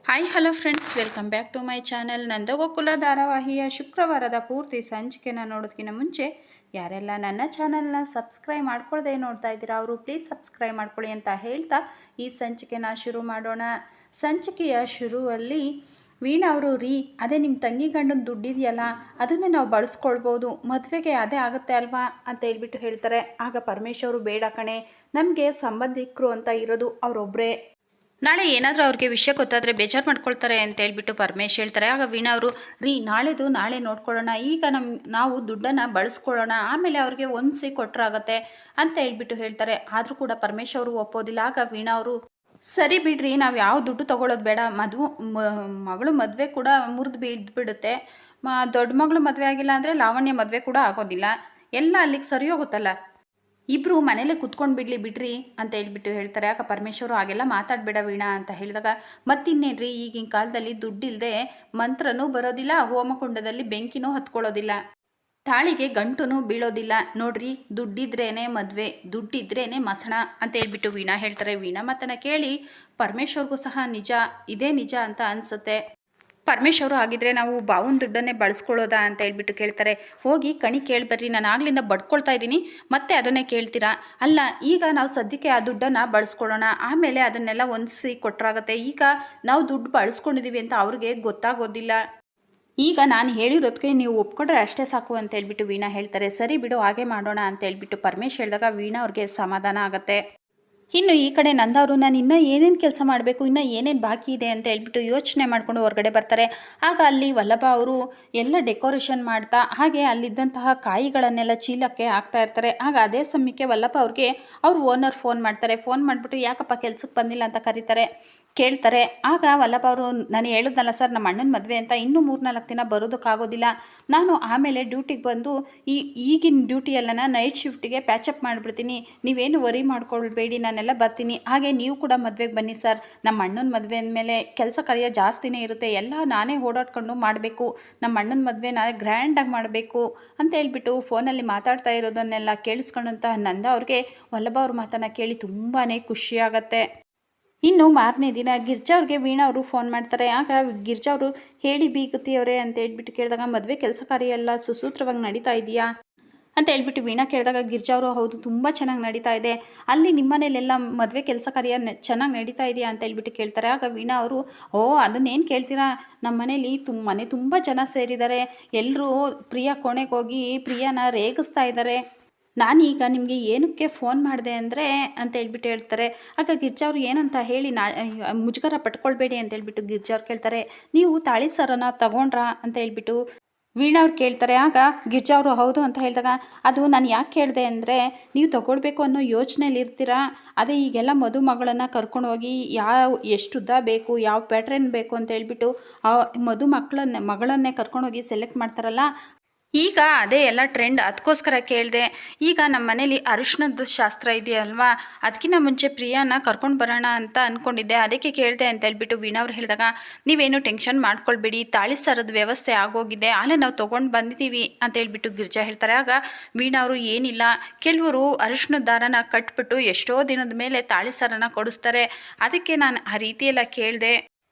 Hi hello friends, welcome back to my channel. Nandagokula ಧಾರಾವಾಹಿಯ ಶುಕ್ರವಾರದ ಪೂರ್ತಿ ಸಂಚಿಕೆನ ನೋಡೋದಕ್ಕಿಂತ ಮುಂಚೆ ಯಾರೆಲ್ಲ ನನ್ನ ಚಾನಲ್ನ ಸಬ್ಸ್ಕ್ರೈಬ್ ಮಾಡ್ಕೊಳ್ಳದೆ ನೋಡ್ತಾ ಇದ್ದೀರಾ ಅವರು ಪ್ಲೀಸ್ ಸಬ್ಸ್ಕ್ರೈಬ್ ಮಾಡ್ಕೊಳ್ಳಿ ಅಂತ ಹೇಳ್ತಾ ಈ ಸಂಚಿಕೆನ ಶುರು ಮಾಡೋಣ. ಸಂಚಿಕೆಯ ಶುರುವಲ್ಲಿ ವೀಣಾ ಅವರು ಅದೇ ನಿಮ್ಮ ತಂಗಿ ಗಂಡನ ದುಡ್ಡಿದೆಯಲ್ಲ ಅದನ್ನೇ ನಾವು ಬಳಸ್ಕೊಳ್ಬೋದು, ಮದುವೆಗೆ ಅದೇ ಆಗುತ್ತೆ ಅಲ್ವಾ ಅಂತ ಹೇಳ್ಬಿಟ್ಟು ಹೇಳ್ತಾರೆ. ಆಗ ಪರಮೇಶ್ ಅವರು ಬೇಡ ಕಣೆ, ನಮಗೆ ಸಂಬಂಧಿಕರು ಅಂತ ಇರೋದು ಅವರೊಬ್ಬರೇ, ನಾಳೆ ಏನಾದರೂ ಅವ್ರಿಗೆ ವಿಷಯ ಗೊತ್ತಾದರೆ ಬೇಜಾರು ಮಾಡ್ಕೊಳ್ತಾರೆ ಅಂತ ಹೇಳ್ಬಿಟ್ಟು ಪರಮೇಶ್ ಹೇಳ್ತಾರೆ. ಆಗ ವೀಣಾ ಅವರು ನಾಳೆದು ನಾಳೆ ನೋಡ್ಕೊಳ್ಳೋಣ, ಈಗ ನಾವು ದುಡ್ಡನ್ನು ಬಳಸ್ಕೊಳ್ಳೋಣ, ಆಮೇಲೆ ಅವ್ರಿಗೆ ಹೊಂದಿಸಿ ಕೊಟ್ಟರಾಗತ್ತೆ ಅಂತ ಹೇಳ್ಬಿಟ್ಟು ಹೇಳ್ತಾರೆ. ಆದರೂ ಕೂಡ ಪರಮೇಶ್ ಅವರು ಒಪ್ಪೋದಿಲ್ಲ. ಆಗ ವೀಣಾ ಅವರು ಸರಿ ಬಿಡ್ರಿ, ನಾವು ಯಾವ ದುಡ್ಡು ತೊಗೊಳ್ಳೋದು ಬೇಡ, ಮಗಳು ಮದುವೆ ಕೂಡ ಮುರಿದು ಬಿಡುತ್ತೆ, ದೊಡ್ಡ ಮಗಳು ಮದುವೆ ಆಗಿಲ್ಲ ಅಂದರೆ ಲಾವಣ್ಯ ಮದುವೆ ಕೂಡ ಆಗೋದಿಲ್ಲ, ಎಲ್ಲ ಅಲ್ಲಿಗೆ ಸರಿ ಹೋಗುತ್ತಲ್ಲ, ಇಬ್ಬರು ಮನೇಲೆ ಕುತ್ಕೊಂಡು ಬಿಡ್ರಿ ಅಂತ ಹೇಳ್ಬಿಟ್ಟು ಹೇಳ್ತಾರೆ. ಆಗ ಪರಮೇಶ್ವರು ಹಾಗೆಲ್ಲ ಮಾತಾಡಬೇಡ ವೀಣಾ ಅಂತ ಹೇಳಿದಾಗ, ಮತ್ತಿನ್ನೇನ್ರಿ ಈಗಿನ ಕಾಲದಲ್ಲಿ ದುಡ್ಡಿಲ್ಲದೆ ಮಂತ್ರನೂ ಬರೋದಿಲ್ಲ, ಹೋಮಕುಂಡದಲ್ಲಿ ಬೆಂಕಿನೂ ಹತ್ಕೊಳ್ಳೋದಿಲ್ಲ, ತಾಳಿಗೆ ಗಂಟು ಬೀಳೋದಿಲ್ಲ, ನೋಡ್ರಿ ದುಡ್ಡಿದ್ರೇನೆ ಮದುವೆ, ದುಡ್ಡಿದ್ರೇನೆ ಮಸಣ ಅಂತ ಹೇಳ್ಬಿಟ್ಟು ವೀಣಾ ಹೇಳ್ತಾರೆ. ವೀಣಾ ಮಾತನ್ನು ಕೇಳಿ ಪರಮೇಶ್ವರ್ಗೂ ಸಹ ಇದೇ ನಿಜ ಅಂತ ಅನಿಸುತ್ತೆ. ಪರಮೇಶ್ ಅವರು ಆಗಿದ್ರೆ ನಾವು ಬಾವನ ದುಡ್ಡನ್ನೇ ಬಳಸ್ಕೊಳ್ಳೋದಾ ಅಂತ ಹೇಳ್ಬಿಟ್ಟು ಕೇಳ್ತಾರೆ. ಹೋಗಿ ಕಣಿ ಕೇಳ್ಬರ್ರಿ, ನಾನು ಆಗ್ಲಿಂದ ಬಡ್ಕೊಳ್ತಾ ಇದ್ದೀನಿ, ಮತ್ತೆ ಅದನ್ನೇ ಕೇಳ್ತೀರಾ, ಅಲ್ಲ ಈಗ ನಾವು ಸದ್ಯಕ್ಕೆ ಆ ದುಡ್ಡನ್ನು ಬಳಸ್ಕೊಳ್ಳೋಣ, ಆಮೇಲೆ ಅದನ್ನೆಲ್ಲ ಹೊಂದಿಸಿ ಕೊಟ್ಟರಾಗತ್ತೆ, ಈಗ ನಾವು ದುಡ್ಡು ಬಳಸ್ಕೊಂಡಿದ್ದೀವಿ ಅಂತ ಅವ್ರಿಗೆ ಗೊತ್ತಾಗೋದಿಲ್ಲ, ಈಗ ನಾನು ಹೇಳಿರೋದಕ್ಕೆ ನೀವು ಒಪ್ಕೊಂಡ್ರೆ ಅಷ್ಟೇ ಸಾಕು ಅಂತ ಹೇಳ್ಬಿಟ್ಟು ವೀಣಾ ಹೇಳ್ತಾರೆ. ಸರಿ ಬಿಡು ಹಾಗೆ ಮಾಡೋಣ ಅಂತ ಹೇಳ್ಬಿಟ್ಟು ಪರಮೇಶ್ ಹೇಳಿದಾಗ ವೀಣಾ ಅವ್ರಿಗೆ ಸಮಾಧಾನ ಆಗುತ್ತೆ. ಇನ್ನು ಈ ಕಡೆ ನಂದವರು ನಾನು ಇನ್ನೂ ಏನೇನು ಕೆಲಸ ಮಾಡಬೇಕು, ಇನ್ನೂ ಏನೇನು ಬಾಕಿ ಇದೆ ಅಂತ ಹೇಳ್ಬಿಟ್ಟು ಯೋಚನೆ ಮಾಡಿಕೊಂಡು ಹೊರಗಡೆ ಬರ್ತಾರೆ. ಆಗ ಅಲ್ಲಿ ವಲ್ಲಭ ಅವರು ಎಲ್ಲ ಡೆಕೋರೇಷನ್ ಮಾಡ್ತಾ ಹಾಗೆ ಅಲ್ಲಿದ್ದಂತಹ ಕಾಯಿಗಳನ್ನೆಲ್ಲ ಚೀಲಕ್ಕೆ ಹಾಕ್ತಾ ಇರ್ತಾರೆ. ಆಗ ಅದೇ ಸಮಯಕ್ಕೆ ವಲ್ಲಭ ಅವ್ರಿಗೆ ಅವ್ರ ಓನರ್ ಫೋನ್ ಮಾಡ್ತಾರೆ. ಫೋನ್ ಮಾಡಿಬಿಟ್ಟು ಯಾಕಪ್ಪ ಕೆಲ್ಸಕ್ಕೆ ಬಂದಿಲ್ಲ ಅಂತ ಕೇಳ್ತಾರೆ. ಆಗ ವಲ್ಲಭ ಅವರು ನಾನು ಹೇಳಿದ್ನಲ್ಲ ಸರ್, ನಮ್ಮ ಅಣ್ಣನ ಮದುವೆ ಅಂತ ಇನ್ನೂ 3-4 ದಿನ ಬರೋದಕ್ಕಾಗೋದಿಲ್ಲ, ನಾನು ಆಮೇಲೆ ಡ್ಯೂಟಿಗೆ ಬಂದು ಈಗಿನ ಡ್ಯೂಟಿಯೆಲ್ಲನ ನೈಟ್ ಶಿಫ್ಟಿಗೆ ಪ್ಯಾಚಪ್ ಮಾಡಿಬಿಡ್ತೀನಿ, ನೀವೇನು ವರಿ ಮಾಡ್ಕೊಳ್ಬೇಡಿ, ನಾನೆಲ್ಲ ಬರ್ತೀನಿ, ಹಾಗೆ ನೀವು ಕೂಡ ಮದುವೆಗೆ ಬನ್ನಿ ಸರ್, ನಮ್ಮ ಅಣ್ಣನ ಮದುವೆ ಅಂದಮೇಲೆ ಕೆಲಸ ಕಾರ್ಯ ಜಾಸ್ತಿನೇ ಇರುತ್ತೆ, ಎಲ್ಲ ನಾನೇ ಓಡಾಡ್ಕೊಂಡು ಮಾಡಬೇಕು, ನಮ್ಮ ಅಣ್ಣನ ಮದುವೆನ ಗ್ರ್ಯಾಂಡಾಗಿ ಮಾಡಬೇಕು ಅಂತ ಹೇಳ್ಬಿಟ್ಟು ಫೋನಲ್ಲಿ ಮಾತಾಡ್ತಾ ಇರೋದನ್ನೆಲ್ಲ ಕೇಳಿಸ್ಕೊಂಡಂತಹ ನಂದ ಅವ್ರಿಗೆ ವಲ್ಲಭ ಅವ್ರ ಮಾತನ್ನು ಕೇಳಿ ತುಂಬಾ ಖುಷಿಯಾಗತ್ತೆ. ಇನ್ನು ಮಾರನೇ ದಿನ ಗಿರ್ಜಾ ಅವ್ರಿಗೆ ವೀಣಾ ಅವರು ಫೋನ್ ಮಾಡ್ತಾರೆ. ಆಗ ಗಿರ್ಜಾ ಅವರು ಹೇಳಿ ಬೀಗತಿಯವರೇ ಅಂತ ಹೇಳ್ಬಿಟ್ಟು ಕೇಳಿದಾಗ, ಮದುವೆ ಕೆಲಸ ಕಾರ್ಯ ಎಲ್ಲ ಸುಸೂತ್ರವಾಗಿ ನಡೀತಾ ಇದೆಯಾ ಅಂತ ಹೇಳ್ಬಿಟ್ಟು ವೀಣಾ ಕೇಳಿದಾಗ ಗಿರ್ಜಾ ಅವರು ಹೌದು ತುಂಬ ಚೆನ್ನಾಗಿ ನಡೀತಾ ಇದೆ, ಅಲ್ಲಿ ನಿಮ್ಮ ಮನೇಲೆಲ್ಲ ಮದುವೆ ಕೆಲಸ ಕಾರ್ಯ ಚೆನ್ನಾಗಿ ನಡೀತಾ ಇದೆಯಾ ಅಂತ ಹೇಳ್ಬಿಟ್ಟು ಕೇಳ್ತಾರೆ. ಆಗ ವೀಣಾ ಅವರು ಅದನ್ನೇನು ಕೇಳ್ತೀರಾ, ನಮ್ಮ ಮನೇಲಿ ಮನೆ ತುಂಬ ಜನ ಸೇರಿದ್ದಾರೆ, ಎಲ್ಲರೂ ಪ್ರಿಯಾ ಕೋಣೆಗೆ ಹೋಗಿ ಪ್ರಿಯಾನ ರೇಗಿಸ್ತಾ ಇದ್ದಾರೆ, ನಾನೀಗ ನಿಮಗೆ ಏನಕ್ಕೆ ಫೋನ್ ಮಾಡಿದೆ ಅಂದರೆ ಅಂತ ಹೇಳ್ಬಿಟ್ಟು ಹೇಳ್ತಾರೆ. ಆಗ ಗಿರ್ಜಾ ಅವ್ರು ಏನಂತ ಹೇಳಿ ಮುಜುಗರ ಪಟ್ಕೊಳ್ಬೇಡಿ ಅಂತ ಹೇಳ್ಬಿಟ್ಟು ಗಿರ್ಜಾ ಅವ್ರು ಕೇಳ್ತಾರೆ, ನೀವು ತಾಳಿ ಸರನ ತಗೊಂಡ್ರಾ ಅಂತ ಹೇಳ್ಬಿಟ್ಟು ವೀಣಾ ಅವ್ರು ಕೇಳ್ತಾರೆ. ಆಗ ಗಿರ್ಜಾ ಅವರು ಹೌದು ಅಂತ ಹೇಳಿದಾಗ, ಅದು ನಾನು ಯಾಕೆ ಕೇಳಿದೆ ಅಂದರೆ ನೀವು ತಗೊಳ್ಬೇಕು ಅನ್ನೋ ಯೋಚನೆಯಲ್ಲಿ ಇರ್ತೀರಾ, ಅದೇ ಈಗೆಲ್ಲ ಮದುಮಗಳನ್ನು ಕರ್ಕೊಂಡು ಹೋಗಿ ಎಷ್ಟು ಉದ್ದ ಬೇಕು, ಯಾವ ಪ್ಯಾಟ್ರನ್ ಬೇಕು ಅಂತ ಹೇಳ್ಬಿಟ್ಟು ಆ ಮಗಳನ್ನೇ ಕರ್ಕೊಂಡೋಗಿ ಸೆಲೆಕ್ಟ್ ಮಾಡ್ತಾರಲ್ಲ, ಈಗ ಅದೇ ಎಲ್ಲ ಟ್ರೆಂಡ್, ಅದಕ್ಕೋಸ್ಕರ ಕೇಳಿದೆ, ಈಗ ನಮ್ಮ ಮನೇಲಿ ಅರಿಶಿಣದ ಶಾಸ್ತ್ರ ಇದೆಯಲ್ವಾ, ಅದಕ್ಕಿಂತ ಮುಂಚೆ ಪ್ರಿಯಾನ ಕರ್ಕೊಂಡು ಬರೋಣ ಅಂತ ಅಂದ್ಕೊಂಡಿದ್ದೆ, ಅದಕ್ಕೆ ಕೇಳಿದೆ ಅಂತ ಹೇಳ್ಬಿಟ್ಟು ವೀಣಾ ಅವ್ರು ಹೇಳಿದಾಗ, ನೀವೇನು ಟೆನ್ಷನ್ ಮಾಡ್ಕೊಳ್ಬೇಡಿ, ತಾಳಿ ಸರದ ವ್ಯವಸ್ಥೆ ಆಗೋಗಿದೆ, ಅಲ್ಲೇ ನಾವು ತೊಗೊಂಡು ಬಂದಿದ್ದೀವಿ ಅಂತ ಹೇಳ್ಬಿಟ್ಟು ಗಿರ್ಜಾ ಹೇಳ್ತಾರೆ. ಆಗ ವೀಣಾ ಅವರು ಏನಿಲ್ಲ, ಕೆಲವರು ಅರಿಶಿಣದ ದಾರನ ಕಟ್ಬಿಟ್ಟು ಎಷ್ಟೋ ದಿನದ ಮೇಲೆ ತಾಳಿ ಸರನ ಕೊಡಿಸ್ತಾರೆ, ಅದಕ್ಕೆ ನಾನು ಆ ರೀತಿಯೆಲ್ಲ ಕೇಳಿದೆ,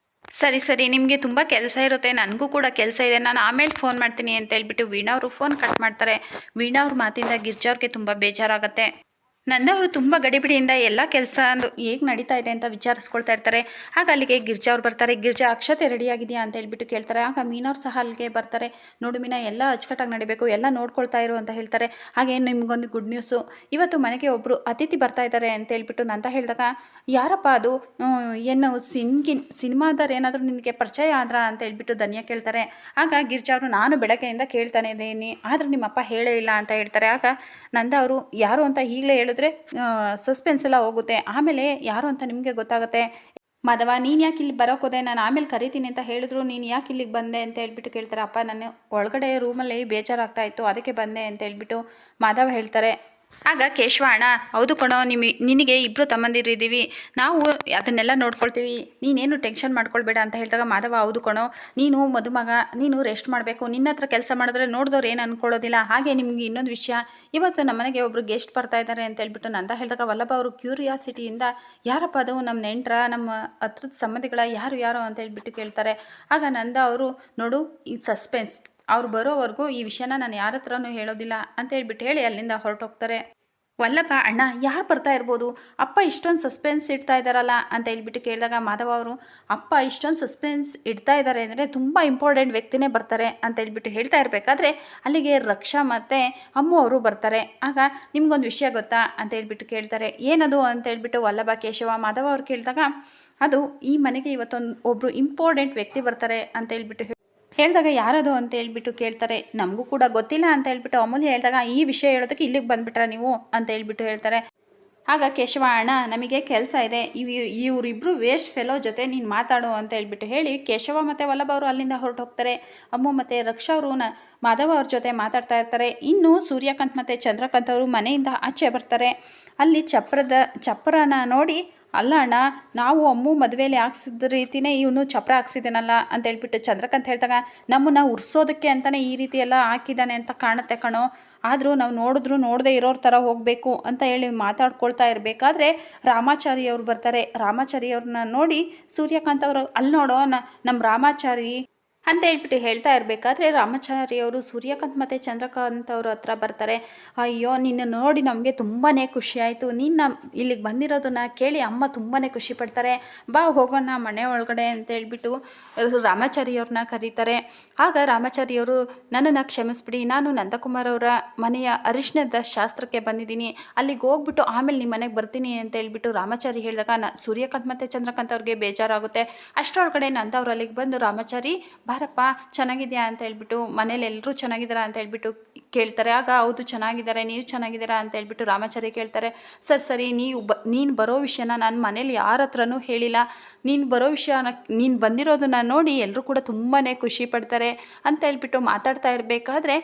ಸರಿ ನಿಮಗೆ ತುಂಬ ಕೆಲಸ ಇರುತ್ತೆ, ನನಗೂ ಕೂಡ ಕೆಲಸ ಇದೆ, ನಾನು ಆಮೇಲೆ ಫೋನ್ ಮಾಡ್ತೀನಿ ಅಂತ ಹೇಳ್ಬಿಟ್ಟು ವೀಣಾ ಅವರು ಫೋನ್ ಕಟ್ ಮಾಡ್ತಾರೆ. ವೀಣಾ ಅವ್ರ ಮಾತಿಂದ ಗಿರ್ಜಾ ಅವ್ರಿಗೆ ತುಂಬ ಬೇಜಾರಾಗುತ್ತೆ. ನಂದವರು ತುಂಬ ಗಡಿಬಿಡಿಯಿಂದ ಎಲ್ಲ ಕೆಲಸ ಹೇಗೆ ನಡೀತಾ ಇದೆ ಅಂತ ವಿಚಾರಿಸ್ಕೊಳ್ತಾ ಇರ್ತಾರೆ. ಆಗ ಅಲ್ಲಿಗೆ ಗಿರ್ಜಾ ಅವ್ರು ಬರ್ತಾರೆ. ಗಿರ್ಜಾ ಅಕ್ಷತೆ ರೆಡಿಯಾಗಿದೆಯಾ ಅಂತ ಹೇಳ್ಬಿಟ್ಟು ಕೇಳ್ತಾರೆ. ಆಗ ಮೀನವ್ರು ಸಹ ಅಲ್ಲಿಗೆ ಬರ್ತಾರೆ. ನೋಡು ಮೀನಾ, ಎಲ್ಲ ಅಚ್ಚುಕಟ್ಟಾಗಿ ನಡಿಬೇಕು, ಎಲ್ಲ ನೋಡ್ಕೊಳ್ತಾ ಇರು ಅಂತ ಹೇಳ್ತಾರೆ. ಹಾಗೆ ನಿಮಗೊಂದು ಗುಡ್ ನ್ಯೂಸು, ಇವತ್ತು ಮನೆಗೆ ಒಬ್ಬರು ಅತಿಥಿ ಬರ್ತಾ ಇದ್ದಾರೆ ಅಂತ ಹೇಳ್ಬಿಟ್ಟು ನಂತ ಹೇಳಿದಾಗ, ಯಾರಪ್ಪ ಅದು, ಏನು ಸಿನಿಮಾದವ್ರು ಏನಾದರೂ ನಿನಗೆ ಪರಿಚಯ ಆದ್ರಾ ಅಂತ ಹೇಳ್ಬಿಟ್ಟು ಧನ್ಯ ಕೇಳ್ತಾರೆ. ಆಗ ಗಿರ್ಜಾ ಅವರು ನಾನು ಬೆಳಗ್ಗೆಯಿಂದ ಕೇಳ್ತಾನೆ ಇದ್ದೀನಿ, ಆದರೆ ನಿಮ್ಮಪ್ಪ ಹೇಳೇ ಇಲ್ಲ ಅಂತ ಹೇಳ್ತಾರೆ. ಆಗ ನಂದ ಅವರು ಯಾರು ಅಂತ ಈಗಲೇ ಹೇಳಿದ್ರೆ ಸಸ್ಪೆನ್ಸ್ ಎಲ್ಲ ಹೋಗುತ್ತೆ, ಆಮೇಲೆ ಯಾರು ಅಂತ ನಿಮಗೆ ಗೊತ್ತಾಗುತ್ತೆ, ಮಾಧವ ನೀನು ಯಾಕೆ ಇಲ್ಲಿ ಬರೋಕೋದೆ, ನಾನು ಆಮೇಲೆ ಕರಿತೀನಿ ಅಂತ ಹೇಳಿದ್ರು, ನೀನು ಯಾಕೆ ಇಲ್ಲಿಗೆ ಬಂದೆ ಅಂತ ಹೇಳ್ಬಿಟ್ಟು ಕೇಳ್ತಾರೆ. ಅಪ್ಪ ನಾನು ಒಳಗಡೆ ರೂಮಲ್ಲಿ ಬೇಜಾರಾಗ್ತಾ ಇತ್ತು, ಅದಕ್ಕೆ ಬಂದೆ ಅಂತ ಹೇಳ್ಬಿಟ್ಟು ಮಾಧವ ಹೇಳ್ತಾರೆ. ಆಗ ಕೇಶವ ಅಣ್ಣ ಹೌದು ಕಣೋ ನಿನಗೆ ಇಬ್ಬರು ತಮ್ಮಂದಿರಿದ್ದೀವಿ, ನಾವು ಅದನ್ನೆಲ್ಲ ನೋಡ್ಕೊಳ್ತೀವಿ, ನೀನೇನು ಟೆನ್ಷನ್ ಮಾಡ್ಕೊಳ್ಬೇಡ ಅಂತ ಹೇಳಿದಾಗ ಮಾಧವ ಹೌದು ಕಣೋ, ನೀನು ಮದುಮಗ, ನೀನು ರೆಸ್ಟ್ ಮಾಡಬೇಕು, ನಿನ್ನ ಹತ್ರ ಕೆಲಸ ಮಾಡಿದ್ರೆ ನೋಡಿದವ್ರು ಏನು ಅಂದ್ಕೊಳ್ಳೋದಿಲ್ಲ. ಹಾಗೆ ನಿಮಗೆ ಇನ್ನೊಂದು ವಿಷಯ, ಇವತ್ತು ನಮ್ಮನೆಗೆ ಒಬ್ಬರು ಗೆಸ್ಟ್ ಬರ್ತಾ ಇದ್ದಾರೆ ಅಂತ ಹೇಳ್ಬಿಟ್ಟು ನಂದ ಹೇಳಿದಾಗ ವಲ್ಲಭ ಅವರು ಕ್ಯೂರಿಯಾಸಿಟಿಯಿಂದ ಯಾರಪ್ಪ ಅದು, ನಮ್ಮ ನೆಂಟ್ರ, ನಮ್ಮ ಹತ್ರದ ಸಂಬಂಧಿಗಳ, ಯಾರು ಯಾರು ಅಂತ ಹೇಳ್ಬಿಟ್ಟು ಕೇಳ್ತಾರೆ. ಆಗ ನಂದ ಅವರು ನೋಡು ಈ ಸಸ್ಪೆನ್ಸ್, ಅವ್ರು ಬರೋವರೆಗೂ ಈ ವಿಷಯನ ನಾನು ಯಾರ ಹತ್ರನೂ ಹೇಳೋದಿಲ್ಲ ಅಂತ ಹೇಳ್ಬಿಟ್ಟು ಹೇಳಿ ಅಲ್ಲಿಂದ ಹೊರಟೋಗ್ತಾರೆ. ವಲ್ಲಭ ಅಣ್ಣ ಯಾರು ಬರ್ತಾ ಇರ್ಬೋದು, ಅಪ್ಪ ಇಷ್ಟೊಂದು ಸಸ್ಪೆನ್ಸ್ ಇಡ್ತಾ ಇದ್ದಾರಲ್ಲ ಅಂತ ಹೇಳ್ಬಿಟ್ಟು ಕೇಳಿದಾಗ ಮಾಧವ ಅವರು ಅಪ್ಪ ಇಷ್ಟೊಂದು ಸಸ್ಪೆನ್ಸ್ ಇಡ್ತಾ ಇದ್ದಾರೆ ಅಂದರೆ ತುಂಬ ಇಂಪಾರ್ಟೆಂಟ್ ವ್ಯಕ್ತಿನೇ ಬರ್ತಾರೆ ಅಂತ ಹೇಳ್ಬಿಟ್ಟು ಹೇಳ್ತಾ ಇರಬೇಕಾದ್ರೆ ಅಲ್ಲಿಗೆ ರಕ್ಷಾ ಮತ್ತು ಅಮ್ಮು ಅವರು ಬರ್ತಾರೆ. ಆಗ ನಿಮ್ಗೊಂದು ವಿಷಯ ಗೊತ್ತಾ ಅಂತ ಹೇಳ್ಬಿಟ್ಟು ಕೇಳ್ತಾರೆ. ಏನದು ಅಂತ ಹೇಳ್ಬಿಟ್ಟು ವಲ್ಲಭ ಕೇಶವ ಮಾಧವ ಅವ್ರು ಕೇಳಿದಾಗ ಅದು ಈ ಮನೆಗೆ ಒಬ್ಬರು ಇಂಪಾರ್ಟೆಂಟ್ ವ್ಯಕ್ತಿ ಬರ್ತಾರೆ ಅಂತ ಹೇಳ್ಬಿಟ್ಟು ಹೇಳಿದಾಗ ಯಾರದು ಅಂತ ಹೇಳ್ಬಿಟ್ಟು ಕೇಳ್ತಾರೆ. ನಮಗೂ ಕೂಡ ಗೊತ್ತಿಲ್ಲ ಅಂತ ಹೇಳ್ಬಿಟ್ಟು ಅಮೂಲ್ಯ ಹೇಳಿದಾಗ ಈ ವಿಷಯ ಹೇಳೋದಕ್ಕೆ ಇಲ್ಲಿಗೆ ಬಂದುಬಿಟ್ರ ನೀವು ಅಂತ ಹೇಳ್ಬಿಟ್ಟು ಹೇಳ್ತಾರೆ. ಆಗ ಕೇಶವ ಅಣ್ಣ ನಮಗೆ ಕೆಲಸ ಇದೆ, ಇವರಿಬ್ಬರು ವೇಸ್ಟ್ ಫೆಲೋ ಜೊತೆ ನೀನು ಮಾತಾಡು ಅಂತ ಹೇಳ್ಬಿಟ್ಟು ಹೇಳಿ ಕೇಶವ ಮತ್ತು ವಲ್ಲಭ ಅವರು ಅಲ್ಲಿಂದ ಹೊರಟು ಹೋಗ್ತಾರೆ. ಅಮ್ಮು ಮತ್ತು ರಕ್ಷಾ ಅವರು ಮಾಧವ ಅವ್ರ ಜೊತೆ ಮಾತಾಡ್ತಾ ಇರ್ತಾರೆ. ಇನ್ನು ಸೂರ್ಯಕಾಂತ್ ಮತ್ತು ಚಂದ್ರಕಾಂತ್ ಅವರು ಮನೆಯಿಂದ ಆಚೆ ಬರ್ತಾರೆ. ಅಲ್ಲಿ ಚಪ್ರನ ನೋಡಿ ಅಲ್ಲ ಅಣ್ಣ, ನಾವು ಅಮ್ಮು ಮದುವೆಯಲ್ಲಿ ಹಾಕ್ಸಿದ ರೀತಿಯೇ ಇವನು ಚಪ್ರ ಹಾಕ್ಸಿದ್ದಾನಲ್ಲ ಅಂತ ಹೇಳ್ಬಿಟ್ಟು ಚಂದ್ರಕಾಂತ್ ಹೇಳಿದಾಗ ನಮ್ಮನ್ನು ಉರ್ಸೋದಕ್ಕೆ ಅಂತಲೇ ಈ ರೀತಿ ಎಲ್ಲ ಹಾಕಿದ್ದಾನೆ ಅಂತ ಕಾಣುತ್ತೆ ಕಣೋ, ಆದರೂ ನಾವು ನೋಡದೇ ಇರೋರ ಥರ ಹೋಗಬೇಕು ಅಂತ ಹೇಳಿ ಮಾತಾಡ್ಕೊಳ್ತಾ ಇರಬೇಕಾದ್ರೆ ರಾಮಾಚಾರಿ ಅವರು ಬರ್ತಾರೆ. ರಾಮಾಚಾರಿ ಅವ್ರನ್ನ ನೋಡಿ ಸೂರ್ಯಕಾಂತ್ ಅವರು ಅಲ್ಲಿ ನೋಡೋ ನಮ್ಮ ರಾಮಾಚಾರಿ ಅಂತ ಹೇಳ್ಬಿಟ್ಟು ಹೇಳ್ತಾ ಇರಬೇಕಾದ್ರೆ ರಾಮಾಚಾರಿ ಅವರು ಸೂರ್ಯಕಾಂತ್ ಮತ್ತು ಚಂದ್ರಕಾಂತ್ ಅವ್ರ ಹತ್ರ ಬರ್ತಾರೆ. ಅಯ್ಯೋ ನಿನ್ನ ನೋಡಿ ನಮಗೆ ತುಂಬಾ ಖುಷಿ ಆಯಿತು, ನೀನು ಇಲ್ಲಿಗೆ ಬಂದಿರೋದನ್ನ ಕೇಳಿ ಅಮ್ಮ ತುಂಬಾ ಖುಷಿ ಪಡ್ತಾರೆ, ಬಾ ಹೋಗೋಣ ಮನೆ ಒಳಗಡೆ ಅಂತ ಹೇಳ್ಬಿಟ್ಟು ರಾಮಾಚಾರಿ ಅವ್ರನ್ನ ಕರೀತಾರೆ. ಆಗ ರಾಮಾಚಾರಿಯವರು ನನ್ನನ್ನು ಕ್ಷಮಿಸ್ಬಿಡಿ, ನಾನು ನಂದಕುಮಾರ್ ಅವರ ಮನೆಯ ಅರಿಶಿಣದ ಶಾಸ್ತ್ರಕ್ಕೆ ಬಂದಿದ್ದೀನಿ, ಅಲ್ಲಿಗೆ ಹೋಗ್ಬಿಟ್ಟು ಆಮೇಲೆ ನಿಮ್ಮ ಮನೆಗೆ ಬರ್ತೀನಿ ಅಂತ ಹೇಳ್ಬಿಟ್ಟು ರಾಮಾಚಾರಿ ಹೇಳಿದಾಗ ಸೂರ್ಯಕಾಂತ್ ಮತ್ತು ಚಂದ್ರಕಾಂತ್ ಅವ್ರಿಗೆ ಬೇಜಾರಾಗುತ್ತೆ. ಅಷ್ಟರೊಳಗಡೆ ನಂದ ಅವ್ರು ಅಲ್ಲಿಗೆ ಬಂದು ರಾಮಾಚಾರಿ ಬಾರಪ್ಪ ಚೆನ್ನಾಗಿದೆಯಾ ಅಂತ ಹೇಳ್ಬಿಟ್ಟು ಮನೇಲಿ ಎಲ್ಲರೂ ಚೆನ್ನಾಗಿದ್ದಾರಾ ಅಂತ ಹೇಳ್ಬಿಟ್ಟು ಕೇಳ್ತಾರೆ. ಆಗ ಹೌದು ಚೆನ್ನಾಗಿದ್ದಾರೆ, ನೀವು ಚೆನ್ನಾಗಿದ್ದೀರಾ ಅಂತ ಹೇಳ್ಬಿಟ್ಟು ರಾಮಾಚಾರಿ ಕೇಳ್ತಾರೆ. ಸರಿ ನೀನು ಬರೋ ವಿಷಯನ ನಾನು ಮನೇಲಿ ಯಾರ ಹತ್ರನೂ ಹೇಳಿಲ್ಲ, ನೀನು ಬರೋ ವಿಷಯನ ನೀನು ಬಂದಿರೋದನ್ನ ನೋಡಿ ಎಲ್ಲರೂ ಕೂಡ ತುಂಬಾ ಖುಷಿ ಪಡ್ತಾರೆ ಅಂತ ಹೇಳ್ಬಿಟ್ಟು ಮಾತಾಡ್ತಾ ಇರಬೇಕಾದ್ರೆ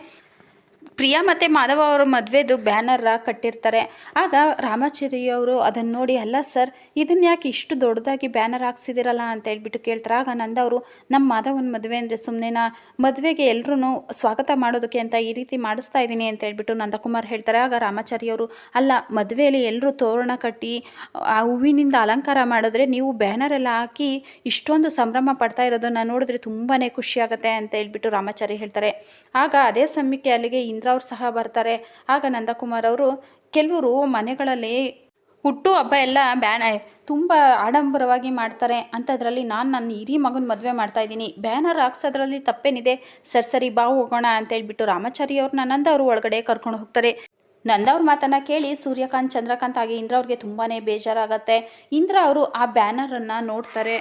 ಪ್ರಿಯಾ ಮತ್ತು ಮಾಧವ ಅವರ ಮದುವೆದು ಬ್ಯಾನರ್ ಕಟ್ಟಿರ್ತಾರೆ. ಆಗ ರಾಮಾಚಾರಿಯವರು ಅದನ್ನು ನೋಡಿ ಅಲ್ಲ ಸರ್ ಇದನ್ನು ಯಾಕೆ ಇಷ್ಟು ದೊಡ್ಡದಾಗಿ ಬ್ಯಾನರ್ ಹಾಕ್ಸಿದಿರಲ್ಲ ಅಂತ ಹೇಳ್ಬಿಟ್ಟು ಕೇಳ್ತಾರೆ. ಆಗ ನಂದವರು ನಮ್ಮ ಮಾಧವನ ಮದುವೆ ಅಂದರೆ ಸುಮ್ಮನೆನಾ, ಮದುವೆಗೆ ಎಲ್ಲರೂ ಸ್ವಾಗತ ಮಾಡೋದಕ್ಕೆ ಅಂತ ಈ ರೀತಿ ಮಾಡಿಸ್ತಾ ಇದ್ದೀನಿ ಅಂತ ಹೇಳ್ಬಿಟ್ಟು ನಂದಕುಮಾರ್ ಹೇಳ್ತಾರೆ. ಆಗ ರಾಮಾಚಾರಿಯವರು ಅಲ್ಲ, ಮದುವೆಯಲ್ಲಿ ಎಲ್ಲರೂ ತೋರಣ ಕಟ್ಟಿ ಆ ಹೂವಿನಿಂದ ಅಲಂಕಾರ ಮಾಡಿದ್ರೆ ನೀವು ಬ್ಯಾನರ್ ಎಲ್ಲ ಹಾಕಿ ಇಷ್ಟೊಂದು ಸಂಭ್ರಮ ಪಡ್ತಾ ಇರೋದನ್ನು ನೋಡಿದ್ರೆ ತುಂಬಾ ಖುಷಿಯಾಗುತ್ತೆ ಅಂತ ಹೇಳ್ಬಿಟ್ಟು ರಾಮಾಚಾರಿ ಹೇಳ್ತಾರೆ. ಆಗ ಅದೇ ಸಮಯಕ್ಕೆ ಅಲ್ಲಿಗೆ ಇಂದ್ರ ಅವ್ರು ಸಹ ಬರ್ತಾರೆ. ಆಗ ನಂದಕುಮಾರ್ ಅವರು ಕೆಲವರು ಮನೆಗಳಲ್ಲಿ ಹುಟ್ಟು ಹಬ್ಬ ಎಲ್ಲ ತುಂಬ ಆಡಂಬರವಾಗಿ ಮಾಡ್ತಾರೆ ಅಂಥದ್ರಲ್ಲಿ ನಾನು ನನ್ನ ಹಿರಿ ಮಗನ ಮದುವೆ ಮಾಡ್ತಾಯಿದ್ದೀನಿ, ಬ್ಯಾನರ್ ಹಾಕ್ಸೋದ್ರಲ್ಲಿ ತಪ್ಪೇನಿದೆ, ಸರಿ ಬಾ ಹೋಗೋಣ ಅಂತ ಹೇಳ್ಬಿಟ್ಟು ರಾಮಾಚಾರಿ ಅವ್ರನ್ನ ನಂದ ಅವರು ಒಳಗಡೆ ಕರ್ಕೊಂಡು ಹೋಗ್ತಾರೆ. ನಂದ ಅವ್ರ ಮಾತನ್ನು ಕೇಳಿ ಸೂರ್ಯಕಾಂತ್ ಚಂದ್ರಕಾಂತ್ ಆಗಿ ಇಂದ್ರ ಅವ್ರಿಗೆ ತುಂಬಾ ಬೇಜಾರಾಗತ್ತೆ. ಇಂದ್ರ ಅವರು ಆ ಬ್ಯಾನರನ್ನು ನೋಡ್ತಾರೆ.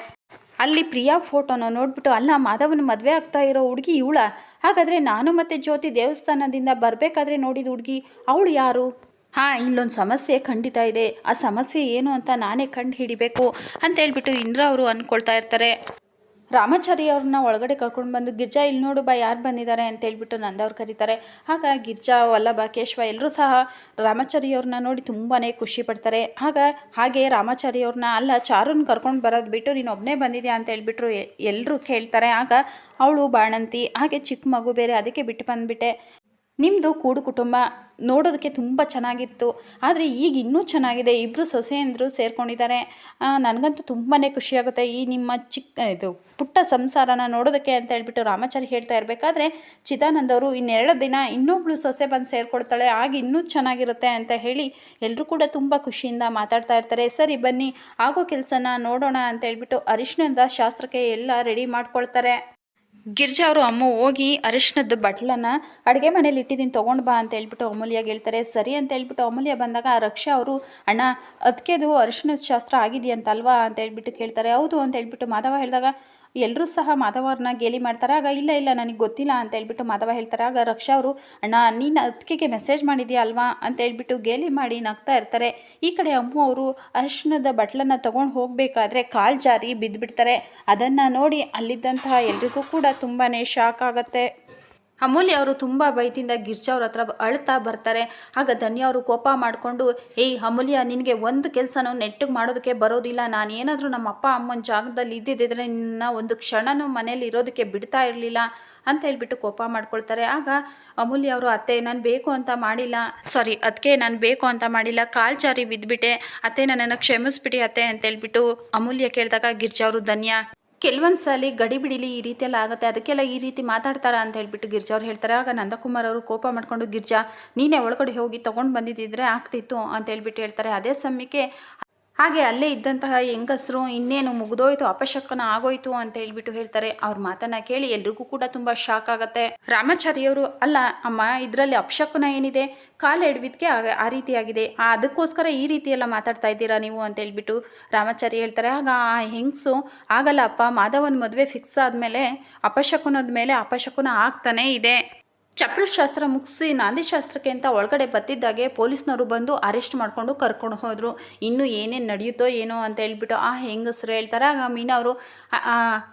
ಅಲ್ಲಿ ಪ್ರಿಯಾ ಫೋಟೋನ ನೋಡ್ಬಿಟ್ಟು ಅಲ್ಲ ಮಾಧವನ ಮದುವೆ ಆಗ್ತಾ ಇರೋ ಹುಡುಗಿ ಇವಳ, ಹಾಗಾದರೆ ನಾನು ಮತ್ತು ಜ್ಯೋತಿ ದೇವಸ್ಥಾನದಿಂದ ಬರಬೇಕಾದ್ರೆ ನೋಡಿದ ಹುಡುಗಿ ಅವಳು ಯಾರು? ಇಲ್ಲೊಂದು ಸಮಸ್ಯೆ ಖಂಡಿತ ಇದೆ, ಆ ಸಮಸ್ಯೆ ಏನು ಅಂತ ನಾನೇ ಕಂಡು ಹಿಡಿಬೇಕು ಅಂತ ಹೇಳ್ಬಿಟ್ಟು ಇಂದ್ರ ಅವರು ಅಂದ್ಕೊಳ್ತಾ ಇರ್ತಾರೆ. ರಾಮಾಚಾರಿ ಅವ್ರನ್ನ ಒಳಗಡೆ ಕರ್ಕೊಂಡು ಬಂದು ಗಿರ್ಜಾ ಇಲ್ಲಿ ನೋಡು ಬಾ ಯಾರು ಬಂದಿದ್ದಾರೆ ಅಂತ ಹೇಳ್ಬಿಟ್ಟು ನಂದವ್ರು ಕರೀತಾರೆ. ಆಗ ಗಿರ್ಜಾ ವಲ್ಲಭ ಕೇಶವ ಎಲ್ಲರೂ ಸಹ ರಾಮಾಚಾರಿ ಅವ್ರನ್ನ ನೋಡಿ ತುಂಬಾ ಖುಷಿ ಪಡ್ತಾರೆ. ಹಾಗೆ ರಾಮಾಚಾರಿ ಅವ್ರನ್ನ ಅಲ್ಲ ಚಾರುನ ಕರ್ಕೊಂಡು ಬರೋದು ಬಿಟ್ಟು ನೀನು ಒಬ್ಬನೇ ಬಂದಿದ್ಯಾ ಅಂತ ಹೇಳ್ಬಿಟ್ರು ಎಲ್ಲರೂ ಕೇಳ್ತಾರೆ. ಆಗ ಅವಳು ಬಾಣಂತಿ, ಹಾಗೆ ಚಿಕ್ಕ ಮಗು ಬೇರೆ, ಅದಕ್ಕೆ ಬಿಟ್ಟು ಬಂದುಬಿಟ್ಟೆ, ನಿಮ್ಮದು ಕೂಡು ಕುಟುಂಬ ನೋಡೋದಕ್ಕೆ ತುಂಬ ಚೆನ್ನಾಗಿತ್ತು, ಆದರೆ ಈಗ ಇನ್ನೂ ಚೆನ್ನಾಗಿದೆ, ಇಬ್ಬರು ಸೊಸೆಯಂದರು ಸೇರ್ಕೊಂಡಿದ್ದಾರೆ, ನನಗಂತೂ ತುಂಬಾ ಖುಷಿಯಾಗುತ್ತೆ ಈ ನಿಮ್ಮ ಪುಟ್ಟ ಸಂಸಾರನ ನೋಡೋದಕ್ಕೆ ಅಂತ ಹೇಳ್ಬಿಟ್ಟು ರಾಮಾಚಾರಿ ಹೇಳ್ತಾ ಇರಬೇಕಾದ್ರೆ ಚಿದಾನಂದ್ ಅವರು ಇನ್ನೆರಡು ದಿನ ಇನ್ನೊಬ್ಳು ಸೊಸೆ ಬಂದು ಸೇರಿಕೊಡ್ತಾಳೆ, ಆಗ ಇನ್ನೂ ಚೆನ್ನಾಗಿರುತ್ತೆ ಅಂತ ಹೇಳಿ ಎಲ್ಲರೂ ಕೂಡ ತುಂಬ ಖುಷಿಯಿಂದ ಮಾತಾಡ್ತಾ ಇರ್ತಾರೆ. ಸರಿ ಬನ್ನಿ ಆಗೋ ಕೆಲಸನ ನೋಡೋಣ ಅಂತ ಹೇಳ್ಬಿಟ್ಟು ಅರಿಶಿಣದ ಶಾಸ್ತ್ರಕ್ಕೆ ಎಲ್ಲ ರೆಡಿ ಮಾಡ್ಕೊಳ್ತಾರೆ. ಗಿರ್ಜಾ ಅವರು ಅಮ್ಮ ಹೋಗಿ ಅರಿಶಿಣದ ಬಟ್ಲನ್ನು ಅಡುಗೆ ಮನೇಲಿ ಇಟ್ಟಿದ್ದೀನಿ ತೊಗೊಂಡು ಬಾ ಅಂತ ಹೇಳ್ಬಿಟ್ಟು ಅಮೂಲ್ಯಗೆ ಹೇಳ್ತಾರೆ. ಸರಿ ಅಂತ ಹೇಳ್ಬಿಟ್ಟು ಅಮೂಲ್ಯ ಬಂದಾಗ ರಕ್ಷಾ ಅವರು ಅಣ್ಣ ಅದಕ್ಕೆದು ಅರಿಶಿಣದ ಶಾಸ್ತ್ರ ಆಗಿದೆಯಂತಲ್ವಾ ಅಂತ ಹೇಳ್ಬಿಟ್ಟು ಕೇಳ್ತಾರೆ. ಹೌದು ಅಂತ ಹೇಳ್ಬಿಟ್ಟು ಮಾಧವ ಹೇಳಿದಾಗ ಎಲ್ಲರೂ ಸಹ ಮಾಧವರನ್ನ ಗೇಲಿ ಮಾಡ್ತಾರೆ. ಆಗ ಇಲ್ಲ ನನಗೆ ಗೊತ್ತಿಲ್ಲ ಅಂತ ಹೇಳ್ಬಿಟ್ಟು ಮಾಧವ ಹೇಳ್ತಾರೆ. ಆಗ ರಕ್ಷಾ ಅವರು ಅಣ್ಣ ನೀನು ಅದಕ್ಕೆ ಮೆಸೇಜ್ ಮಾಡಿದ್ಯಾ ಅಲ್ವಾ ಅಂತ ಹೇಳ್ಬಿಟ್ಟು ಗೇಲಿ ಮಾಡಿ ನಗ್ತಾ ಇರ್ತಾರೆ. ಈ ಕಡೆ ಅಮ್ಮು ಅವರು ಅರಿಶಿಣದ ಬಟ್ಲನ್ನು ತೊಗೊಂಡು ಹೋಗಬೇಕಾದ್ರೆ ಕಾಲು ಜಾರಿ ಬಿದ್ದುಬಿಡ್ತಾರೆ. ಅದನ್ನು ನೋಡಿ ಅಲ್ಲಿದ್ದಂತಹ ಎಲ್ರಿಗೂ ಕೂಡ ತುಂಬಾ ಶಾಕ್ ಆಗುತ್ತೆ. ಅಮೂಲ್ಯ ಅವರು ತುಂಬ ಬೈತಿಂದ ಗಿರ್ಜಾ ಅವ್ರ ಹತ್ರ ಅಳ್ತಾ ಬರ್ತಾರೆ. ಆಗ ಧನ್ಯ ಅವರು ಕೋಪ ಮಾಡಿಕೊಂಡು, ಏಯ್ ಅಮೂಲ್ಯ, ನಿನಗೆ ಒಂದು ಕೆಲಸನೂ ನೆಟ್ಟಿಗೆ ಮಾಡೋದಕ್ಕೆ ಬರೋದಿಲ್ಲ. ನಾನು ಏನಾದರೂ ನಮ್ಮ ಅಪ್ಪ ಅಮ್ಮನ ಜಾಗದಲ್ಲಿ ಇದ್ದಿದ್ದರೆ ನಿನ್ನ ಒಂದು ಕ್ಷಣನೂ ಮನೇಲಿ ಇರೋದಕ್ಕೆ ಬಿಡ್ತಾ ಇರಲಿಲ್ಲ ಅಂತ ಹೇಳ್ಬಿಟ್ಟು ಕೋಪ ಮಾಡ್ಕೊಳ್ತಾರೆ. ಆಗ ಅಮೂಲ್ಯ ಅವರು, ಅತ್ತೆ ನಾನು ಬೇಕು ಅಂತ ಮಾಡಿಲ್ಲ, ಅದಕ್ಕೆ ನಾನು ಬೇಕು ಅಂತ ಮಾಡಿಲ್ಲ, ಕಾಲ್ಚಾರಿ ಬಿದ್ದುಬಿಟ್ಟೆ ಅತ್ತೆ, ನನ್ನನ್ನು ಕ್ಷಮಿಸ್ಬಿಡಿ ಅತ್ತೆ ಅಂತ ಹೇಳ್ಬಿಟ್ಟು ಅಮೂಲ್ಯ ಕೇಳಿದಾಗ ಗಿರ್ಜಾ ಅವರು, ಧನ್ಯ ಕೆಲವೊಂದು ಸಲ ಗಡಿ ಬಿಡಿಲಿ ಈ ರೀತಿ ಎಲ್ಲ ಆಗುತ್ತೆ, ಅದಕ್ಕೆಲ್ಲ ಈ ರೀತಿ ಮಾತಾಡ್ತಾರ ಅಂತ ಹೇಳ್ಬಿಟ್ಟು ಗಿರ್ಜಾ ಅವ್ರು ಹೇಳ್ತಾರೆ. ಆಗ ನಂದಕುಮಾರ್ ಅವರು ಕೋಪ ಮಾಡ್ಕೊಂಡು, ಗಿರ್ಜಾ ನೀನೇ ಒಳಗಡೆ ಹೋಗಿ ತೊಗೊಂಡು ಬಂದಿದ್ದಿದ್ರೆ ಆಗ್ತಿತ್ತು ಅಂತ ಹೇಳ್ಬಿಟ್ಟು ಹೇಳ್ತಾರೆ. ಅದೇ ಸಮಯಕ್ಕೆ ಹಾಗೆ ಅಲ್ಲೇ ಇದ್ದಂತಹ ಹೆಂಗಸರು, ಇನ್ನೇನು ಮುಗಿದೋಯ್ತು, ಅಪಶಕನ ಆಗೋಯ್ತು ಅಂತ ಹೇಳ್ಬಿಟ್ಟು ಹೇಳ್ತಾರೆ. ಅವ್ರ ಮಾತನ್ನ ಕೇಳಿ ಎಲ್ರಿಗೂ ಕೂಡ ತುಂಬ ಶಾಕ್ ಆಗುತ್ತೆ. ರಾಮಾಚಾರಿಯವರು, ಅಲ್ಲ ಅಮ್ಮ, ಇದರಲ್ಲಿ ಅಪಶಕನ ಏನಿದೆ, ಕಾಲು ಎಡವಿದ್ಕೆ ಆ ರೀತಿಯಾಗಿದೆ, ಅದಕ್ಕೋಸ್ಕರ ಈ ರೀತಿ ಎಲ್ಲ ಮಾತಾಡ್ತಾ ಇದ್ದೀರಾ ನೀವು ಅಂತ ಹೇಳ್ಬಿಟ್ಟು ರಾಮಾಚಾರಿ ಹೇಳ್ತಾರೆ. ಆಗ ಆ ಹೆಂಗಸು, ಆಗಲ್ಲ ಅಪ್ಪ, ಮಾಧವನ ಮದುವೆ ಫಿಕ್ಸ್ ಆದಮೇಲೆ ಅಪಶಕುನದ ಮೇಲೆ ಅಪಶಕುನ ಆಗ್ತಾನೇ ಇದೆ. ಚಪ್ರಶಾಸ್ತ್ರ ಮುಗಿಸಿ ನಾಂದಿ ಶಾಸ್ತ್ರಕ್ಕೆ ಅಂತ ಒಳಗಡೆ ಬತ್ತಿದ್ದಾಗೆ ಪೊಲೀಸ್ನವರು ಬಂದು ಅರೆಸ್ಟ್ ಮಾಡಿಕೊಂಡು ಕರ್ಕೊಂಡು ಹೋದರು. ಇನ್ನೂ ಏನೇನು ನಡೆಯುತ್ತೋ ಏನೋ ಅಂತ ಹೇಳ್ಬಿಟ್ಟು ಆ ಹೆಂಗಸರು ಹೇಳ್ತಾರೆ. ಆಗ ಮೀನಾ ಅವರು,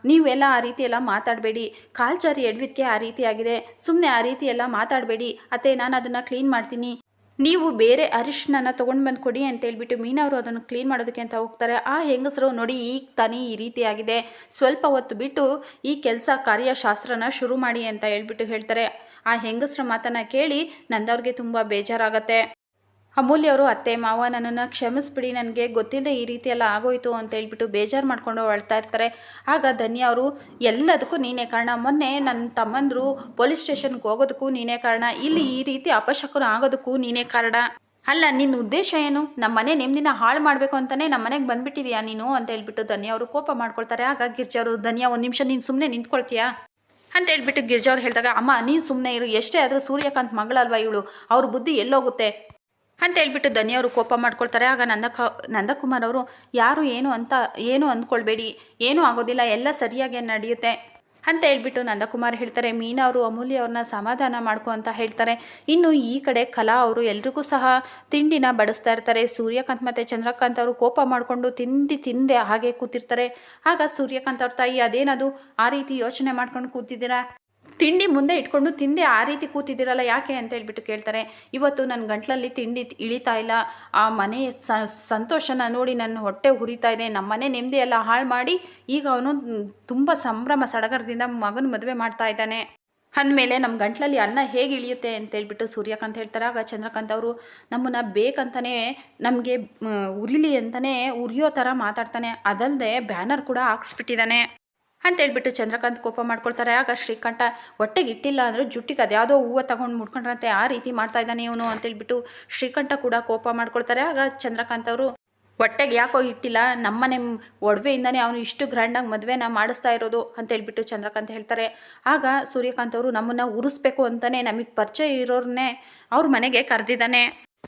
ನೀವೆಲ್ಲ ಆ ರೀತಿ ಎಲ್ಲ ಮಾತಾಡಬೇಡಿ, ಕಾಲ್ಚಾರಿ ಎಡ್ವಿದ್ಕೆ ಆ ರೀತಿ ಆಗಿದೆ, ಸುಮ್ಮನೆ ಆ ರೀತಿ ಎಲ್ಲ ಮಾತಾಡಬೇಡಿ ಅತ್ತೆ, ನಾನು ಅದನ್ನು ಕ್ಲೀನ್ ಮಾಡ್ತೀನಿ, ನೀವು ಬೇರೆ ಅರಿಶಿನ ತೊಗೊಂಡು ಬಂದು ಕೊಡಿ ಅಂತ ಹೇಳ್ಬಿಟ್ಟು ಮೀನಾ ಅವರು ಅದನ್ನು ಕ್ಲೀನ್ ಮಾಡೋದಕ್ಕೆ ಅಂತ ಹೋಗ್ತಾರೆ. ಆ ಹೆಂಗಸರು, ನೋಡಿ ಈಗ ತಾನೇ ಈ ರೀತಿ ಆಗಿದೆ, ಸ್ವಲ್ಪ ಹೊತ್ತು ಬಿಟ್ಟು ಈ ಕೆಲಸ ಕಾರ್ಯಶಾಸ್ತ್ರನ ಶುರು ಮಾಡಿ ಅಂತ ಹೇಳ್ಬಿಟ್ಟು ಹೇಳ್ತಾರೆ. ಆ ಹೆಂಗಸರ ಮಾತನ್ನು ಕೇಳಿ ನಂದವ್ರಿಗೆ ತುಂಬ ಬೇಜಾರಾಗತ್ತೆ. ಅಮೂಲ್ಯ ಅವರು, ಅತ್ತೆ ಮಾವ ನನ್ನನ್ನು ಕ್ಷಮಿಸ್ಬಿಡಿ, ನನಗೆ ಗೊತ್ತಿಲ್ಲದೆ ಈ ರೀತಿ ಎಲ್ಲ ಆಗೋಯ್ತು ಅಂತ ಹೇಳ್ಬಿಟ್ಟು ಬೇಜಾರು ಮಾಡ್ಕೊಂಡು ಅಳ್ತಾ ಇರ್ತಾರೆ. ಆಗ ಧನ್ಯ ಅವರು, ಎಲ್ಲದಕ್ಕೂ ನೀನೇ ಕಾರಣ, ಮೊನ್ನೆ ನನ್ನ ತಮ್ಮಂದರು ಪೊಲೀಸ್ ಸ್ಟೇಷನ್ಗೆ ಹೋಗೋದಕ್ಕೂ ನೀನೇ ಕಾರಣ, ಇಲ್ಲಿ ಈ ರೀತಿ ಅಪಶಕುನ ಆಗೋದಕ್ಕೂ ನೀನೇ ಕಾರಣ. ಅಲ್ಲ, ನಿನ್ನ ಉದ್ದೇಶ ಏನು? ನಮ್ಮ ಮನೆ ನೆಮ್ಮದಿನ ಹಾಳು ಮಾಡಬೇಕು ಅಂತಲೇ ನಮ್ಮ ಮನೆಗೆ ಬಂದುಬಿಟ್ಟಿದೆಯಾ ನೀನು ಅಂತ ಹೇಳ್ಬಿಟ್ಟು ಧನ್ಯ ಅವರು ಕೋಪ ಮಾಡ್ಕೊಳ್ತಾರೆ. ಆಗ ಗಿರ್ಜಾ ಅವರು, ಧನ್ಯ ಒಂದು ನಿಮಿಷ ನೀನು ಸುಮ್ಮನೆ ನಿಂತ್ಕೊಳ್ತೀಯಾ ಅಂತ ಹೇಳ್ಬಿಟ್ಟು ಗಿರ್ಜಾ ಅವ್ರು ಹೇಳಿದಾಗ, ಅಮ್ಮ ನೀನು ಸುಮ್ಮನೆ ಇರು, ಎಷ್ಟೇ ಆದರೂ ಸೂರ್ಯಕಾಂತ್ ಮಗಳಲ್ವ ಇವಳು, ಅವ್ರ ಬುದ್ಧಿ ಎಲ್ಲೋಗುತ್ತೆ ಅಂತ ಹೇಳ್ಬಿಟ್ಟು ಧನ್ಯ ಅವರು ಕೋಪ ಮಾಡ್ಕೊಳ್ತಾರೆ. ಆಗ ನಂದಕುಮಾರ್ ಅವರು, ಯಾರು ಏನು ಅಂದ್ಕೊಳ್ಬೇಡಿ, ಏನೂ ಆಗೋದಿಲ್ಲ, ಎಲ್ಲ ಸರಿಯಾಗಿ ನಡೆಯುತ್ತೆ ಅಂತ ಹೇಳ್ಬಿಟ್ಟು ನಂದಕುಮಾರ್ ಹೇಳ್ತಾರೆ. ಮೀನಾ ಅವರು ಅಮೂಲ್ಯ ಅವ್ರನ್ನ ಸಮಾಧಾನ ಮಾಡ್ಕೊ ಅಂತ ಹೇಳ್ತಾರೆ. ಇನ್ನು ಈ ಕಡೆ ಕಲಾ ಅವರು ಎಲ್ರಿಗೂ ಸಹ ತಿಂಡಿನ ಬಡಿಸ್ತಾ ಇರ್ತಾರೆ. ಸೂರ್ಯಕಾಂತ್ ಮತ್ತು ಚಂದ್ರಕಾಂತ್ ಅವರು ಕೋಪ ಮಾಡಿಕೊಂಡು ತಿಂದೆ ಹಾಗೆ ಕೂತಿರ್ತಾರೆ. ಆಗ ಸೂರ್ಯಕಾಂತ್ ಅವ್ರ ತಾಯಿ, ಅದೇನದು ಆ ರೀತಿ ಯೋಚನೆ ಮಾಡ್ಕೊಂಡು ಕೂತಿದ್ದೀರಾ, ತಿಂಡಿ ಮುಂದೆ ಇಟ್ಕೊಂಡು ತಿಂದೆ ಆ ರೀತಿ ಕೂತಿದ್ದೀರಲ್ಲ ಯಾಕೆ ಅಂತ ಹೇಳ್ಬಿಟ್ಟು ಕೇಳ್ತಾರೆ. ಇವತ್ತು ನನ್ನ ಗಂಟ್ಲಲ್ಲಿ ತಿಂಡಿ ಇಳಿತಾ ಇಲ್ಲ, ಆ ಮನೆ ಸಂತೋಷನ ನೋಡಿ ನನ್ನ ಹೊಟ್ಟೆ ಹುರಿತಾ ಇದೆ, ನಮ್ಮ ಮನೆ ನೆಮ್ಮದಿ ಎಲ್ಲ ಹಾಳು ಮಾಡಿ ಈಗ ಅವನು ತುಂಬ ಸಂಭ್ರಮ ಸಡಗರದಿಂದ ಮಗನ ಮದುವೆ ಮಾಡ್ತಾ ಇದ್ದಾನೆ ಅಂದಮೇಲೆ ನಮ್ಮ ಗಂಟ್ಲಲ್ಲಿ ಅನ್ನ ಹೇಗೆ ಇಳಿಯುತ್ತೆ ಅಂತ ಹೇಳ್ಬಿಟ್ಟು ಸೂರ್ಯಕಾಂತ್ ಹೇಳ್ತಾರೆ. ಆಗ ಚಂದ್ರಕಾಂತ್ ಅವರು, ನಮ್ಮನ್ನು ಬೇಕಂತಲೇ ನಮಗೆ ಉರಿಲಿ ಅಂತಲೇ ಉರಿಯೋ ಥರ ಮಾತಾಡ್ತಾನೆ, ಅದಲ್ಲದೆ ಬ್ಯಾನರ್ ಕೂಡ ಹಾಕ್ಸ್ಬಿಟ್ಟಿದ್ದಾನೆ ಅಂತ ಹೇಳ್ಬಿಟ್ಟು ಚಂದ್ರಕಾಂತ್ ಕೋಪ ಮಾಡ್ಕೊಳ್ತಾರೆ. ಆಗ ಶ್ರೀಕಂಠ, ಹೊಟ್ಟೆಗೆ ಇಟ್ಟಿಲ್ಲ ಅಂದರೆ ಜುಟ್ಟಿಗೆ ಅದ್ಯಾವುದೋ ಹೂವು ತಗೊಂಡು ಮುಡ್ಕೊಂಡ್ರಂತೆ ಆ ರೀತಿ ಮಾಡ್ತಾ ಇದ್ದಾನೆ ಇವನು ಅಂತ ಹೇಳ್ಬಿಟ್ಟು ಶ್ರೀಕಂಠ ಕೂಡ ಕೋಪ ಮಾಡ್ಕೊಳ್ತಾರೆ. ಆಗ ಚಂದ್ರಕಾಂತ್ ಅವರು, ಹೊಟ್ಟೆಗೆ ಯಾಕೋ ಇಟ್ಟಿಲ್ಲ, ನಮ್ಮನೆ ಒಡವೆಯಿಂದನೇ ಅವನು ಇಷ್ಟು ಗ್ರ್ಯಾಂಡಾಗಿ ಮದುವೆನ ಮಾಡಿಸ್ತಾ ಇರೋದು ಅಂತ ಹೇಳ್ಬಿಟ್ಟು ಚಂದ್ರಕಾಂತ್ ಹೇಳ್ತಾರೆ. ಆಗ ಸೂರ್ಯಕಾಂತ್ ಅವರು, ನಮ್ಮನ್ನು ಉರಿಸ್ಬೇಕು ಅಂತಲೇ ನಮಗೆ ಪರಿಚಯ ಇರೋರನ್ನೇ ಅವ್ರ ಮನೆಗೆ ಕರೆದಿದ್ದಾನೆ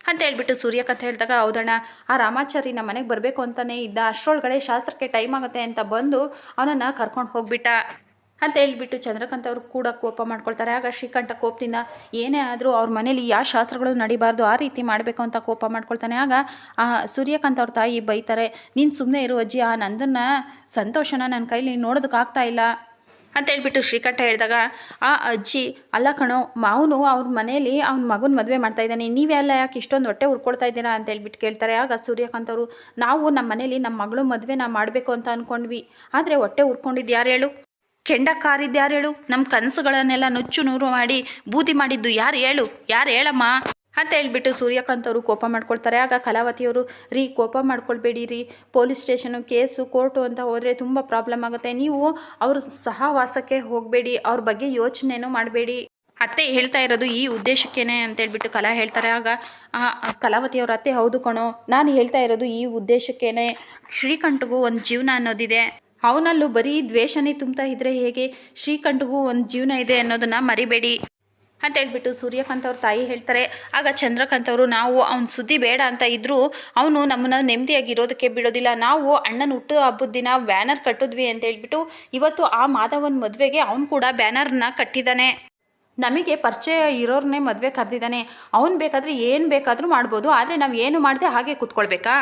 ಅಂತ ಹೇಳ್ಬಿಟ್ಟು ಸೂರ್ಯಕಾಂತ್ ಹೇಳಿದಾಗ, ಹೌದಣ್ಣ, ಆ ರಾಮಾಚಾರಿ ನಮ್ಮ ಮನೆಗೆ ಬರಬೇಕು ಅಂತಲೇ ಇದ್ದ, ಅಷ್ಟರೊಳಗಡೆ ಶಾಸ್ತ್ರಕ್ಕೆ ಟೈಮ್ ಆಗುತ್ತೆ ಅಂತ ಬಂದು ಅವನನ್ನು ಕರ್ಕೊಂಡು ಹೋಗ್ಬಿಟ್ಟ ಅಂತ ಹೇಳ್ಬಿಟ್ಟು ಚಂದ್ರಕಾಂತ್ ಅವರು ಕೂಡ ಕೋಪ ಮಾಡ್ಕೊಳ್ತಾರೆ. ಆಗ ಶ್ರೀಕಂಠ ಕೋಪದಿಂದ, ಏನೇ ಆದರೂ ಅವ್ರ ಮನೇಲಿ ಯಾವ ಶಾಸ್ತ್ರಗಳು ನಡಿಬಾರ್ದು, ಆ ರೀತಿ ಮಾಡಬೇಕು ಅಂತ ಕೋಪ ಮಾಡ್ಕೊಳ್ತಾನೆ. ಆಗ ಆ ಸೂರ್ಯಕಾಂತ್ ಅವ್ರ ತಾಯಿ ಬೈತಾರೆ, ನೀನು ಸುಮ್ಮನೆ ಇರು ಅಜ್ಜಿ, ಆ ನಂದನ್ನ ಸಂತೋಷನ ನನ್ನ ಕೈಲಿ ನೋಡೋದಕ್ಕಾಗ್ತಾ ಇಲ್ಲ ಅಂತ ಹೇಳ್ಬಿಟ್ಟು ಶ್ರೀಕಂಠ ಹೇಳಿದಾಗ, ಆ ಅಜ್ಜಿ, ಅಲ್ಲ ಕಣೋ, ಅವನು ಅವ್ರ ಮನೇಲಿ ಅವ್ನ ಮಗನ ಮದುವೆ ಮಾಡ್ತಾ ಇದ್ದಾನೆ, ನೀವೆಲ್ಲ ಯಾಕೆ ಇಷ್ಟೊಂದು ಹೊಟ್ಟೆ ಉರ್ಕೊಳ್ತಾ ಇದ್ದೀರಾ ಅಂತ ಹೇಳ್ಬಿಟ್ಟು ಕೇಳ್ತಾರೆ. ಆಗ ಸೂರ್ಯಕಾಂತ್ ಅವರು, ನಾವು ನಮ್ಮ ಮನೇಲಿ ನಮ್ಮ ಮಗಳು ಮದುವೆನ ಮಾಡಬೇಕು ಅಂತ ಅಂದ್ಕೊಂಡ್ವಿ, ಆದರೆ ಹೊಟ್ಟೆ ಉರ್ಕೊಂಡಿದ್ದು ಯಾರು ಹೇಳು, ಕೆಂಡ ಕಾರಿದ್ದು ಯಾರು ಹೇಳು, ನಮ್ಮ ಕನಸುಗಳನ್ನೆಲ್ಲ ನುಚ್ಚು ನೂರು ಮಾಡಿ ಬೂದಿ ಮಾಡಿದ್ದು ಯಾರು ಹೇಳಮ್ಮ ಅಂತ ಹೇಳ್ಬಿಟ್ಟು ಸೂರ್ಯಕಾಂತ್ ಅವರು ಕೋಪ ಮಾಡ್ಕೊಳ್ತಾರೆ. ಆಗ ಕಲಾವತಿಯವರು, ರೀ ಕೋಪ ಮಾಡ್ಕೊಳ್ಬೇಡಿ ರೀ, ಪೊಲೀಸ್ ಸ್ಟೇಷನು, ಕೇಸು, ಕೋರ್ಟು ಅಂತ ಹೋದರೆ ತುಂಬ ಪ್ರಾಬ್ಲಮ್ ಆಗುತ್ತೆ, ನೀವು ಅವ್ರ ಸಹವಾಸಕ್ಕೆ ಹೋಗಬೇಡಿ, ಅವ್ರ ಬಗ್ಗೆ ಯೋಚನೆನೂ ಮಾಡಬೇಡಿ, ಅತ್ತೆ ಹೇಳ್ತಾ ಇರೋದು ಈ ಉದ್ದೇಶಕ್ಕೇನೆ ಅಂತ ಹೇಳ್ಬಿಟ್ಟು ಕಲಾ ಹೇಳ್ತಾರೆ. ಆಗ ಕಲಾವತಿಯವ್ರ, ಅತ್ತೆ ಹೌದು ಕಣೋ, ನಾನು ಹೇಳ್ತಾ ಇರೋದು ಈ ಉದ್ದೇಶಕ್ಕೇನೆ, ಶ್ರೀಕಂಠಗೂ ಒಂದು ಜೀವನ ಅನ್ನೋದಿದೆ, ಅವನಲ್ಲೂ ಬರೀ ದ್ವೇಷನೇ ತುಂಬ್ತಾ ಇದ್ರೆ ಹೇಗೆ, ಶ್ರೀಕಂಠಗೂ ಒಂದು ಜೀವನ ಇದೆ ಅನ್ನೋದನ್ನು ಮರಿಬೇಡಿ ಅಂತ ಹೇಳ್ಬಿಟ್ಟು ಸೂರ್ಯಕಾಂತ್ ಅವ್ರ ತಾಯಿ ಹೇಳ್ತಾರೆ. ಆಗ ಚಂದ್ರಕಾಂತ್ ಅವರು, ನಾವು ಅವ್ನ ಸುದ್ದಿ ಬೇಡ ಅಂತ ಇದ್ದರೂ ಅವನು ನಮ್ಮನ್ನು ನೆಮ್ಮದಿಯಾಗಿರೋದಕ್ಕೆ ಬಿಡೋದಿಲ್ಲ, ನಾವು ಅಣ್ಣನ ಹುಟ್ಟು ಹಬ್ಬದ ದಿನ ಬ್ಯಾನರ್ ಕಟ್ಟಿದ್ವಿ ಅಂತ ಹೇಳ್ಬಿಟ್ಟು ಇವತ್ತು ಆ ಮಾಧವನ ಮದುವೆಗೆ ಅವನು ಕೂಡ ಬ್ಯಾನರ್ನ ಕಟ್ಟಿದ್ದಾನೆ, ನಮಗೆ ಪರಿಚಯ ಇರೋರನ್ನೇ ಮದುವೆ ಕರೆದಿದ್ದಾನೆ, ಅವ್ನು ಬೇಕಾದರೆ ಏನು ಬೇಕಾದರೂ ಮಾಡ್ಬೋದು, ಆದರೆ ನಾವು ಏನು ಮಾಡದೆ ಹಾಗೆ ಕೂತ್ಕೊಳ್ಬೇಕಾ